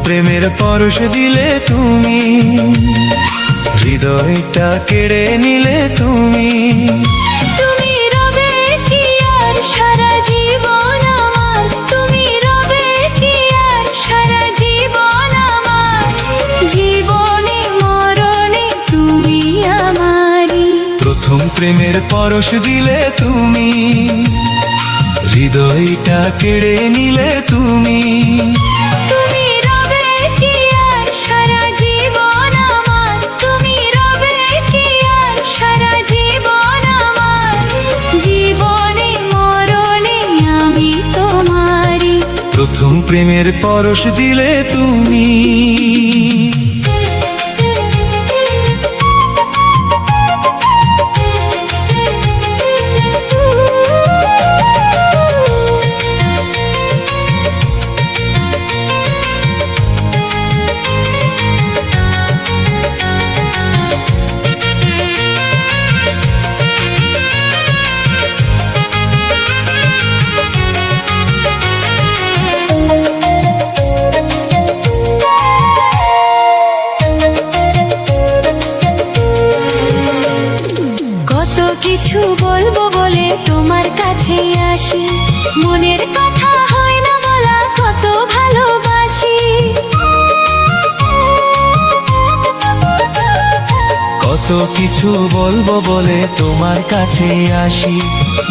প্রেমের পরশ দিলে তুমি, হৃদয়টা কেড়ে নিলে তুমি। তুমি রবে কি আর সারা জীবন আমার, তুমি রবে কি আর সারা জীবন আমার, জীবনে মরণে তুমি আমারি। প্রথম প্রেমের পরশ দিলে তুমি, হৃদয়টা কেড়ে নিলে তুমি। তুমি রবে কি আর সারা জীবন আমার, তুমি রবে কি আর সারা জীবন আমার, জীবনে মরণে আমি তোমারি। প্রথম প্রেমের পরশ দিলে তুমি। কিছু বলবো বলে তোমার কাছে আসি, মনের কথা হয় না বলা, কত ভালোবাসি। কত কিছু বলবো বলে তোমার কাছে আসি,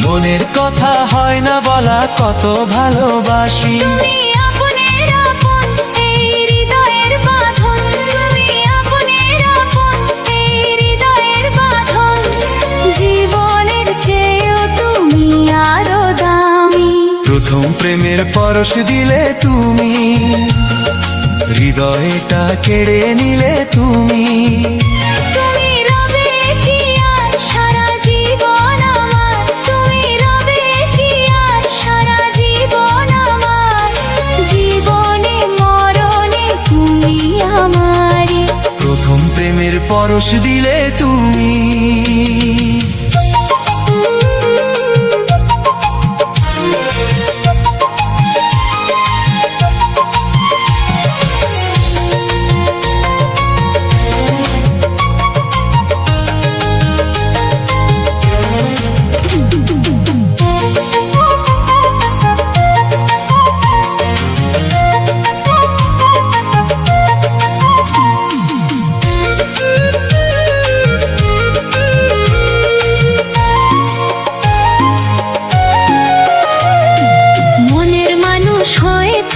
মনের কথা হয় না বলা, কত ভালোবাসি। তুমি আপনের আপন এই হৃদয়ের বাঁধন, তুমি আপনের আপন এই হৃদয়ের বাঁধন, জীবনের চেয়েও তুমি আরো দামি। প্রথম প্রেমের পরশ দিলে তুমি, হৃদয়টা কেড়ে নিলে তুমি। তুমি রবে কি আর সারা জীবন আমার, তুমি রবে কি আর সারা জীবন আমার, জীবনে মরণে তুমি আমারি। প্রথম প্রেমের পরশ দিলে তুমি।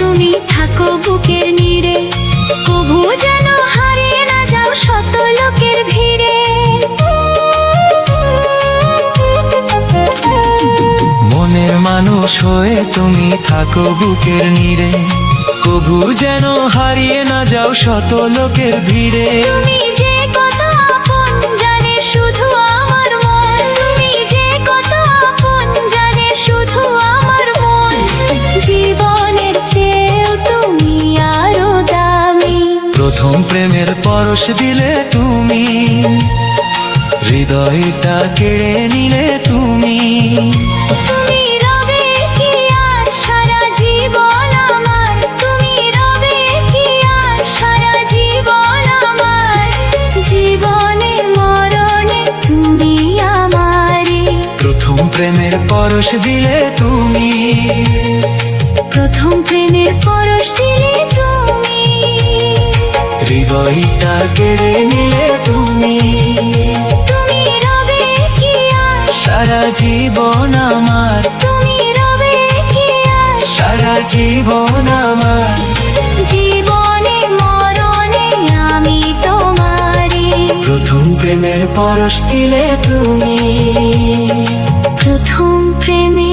তুমি থাকো বুকের নীড়ে, কভু যেন হারিয়ে না যাও শত লোকের ভিড়ে। মনের মানুষ হয়ে তুমি থাকো বুকের নীড়ে, কভু যেন হারিয়ে না যাও শত লোকের ভিড়ে। তুমি যে কত আপন জানে শুধু আমার মন, তুমি যে কত আপন জানে শুধু আমার মন, জীবনের চেয়েও তুমি আরো দামি। প্রথম প্রেমের পরশ দিলে তুমি, হৃদয়টা কেড়ে নিলে তুমি। তুমি রবে কি আর সারা জীবন আমার, তুমি রবে কি আর সারা জীবন আমার, জীবনে মরণে তুমি আমারি। প্রথম প্রেমের পরশ দিলে তুমি, প্রথম প্রেমের পরশ দিলে তুমি, হৃদয়টা কেড়ে নিলে তুমি। তুমি রবে কি আর সারা জীবন আমার, তুমি রবে কি আর সারা জীবন আমার, জীবনে মরণে আমি তোমারি। প্রথম প্রেমের পরশ দিলে তুমি। প্রথম প্রেমে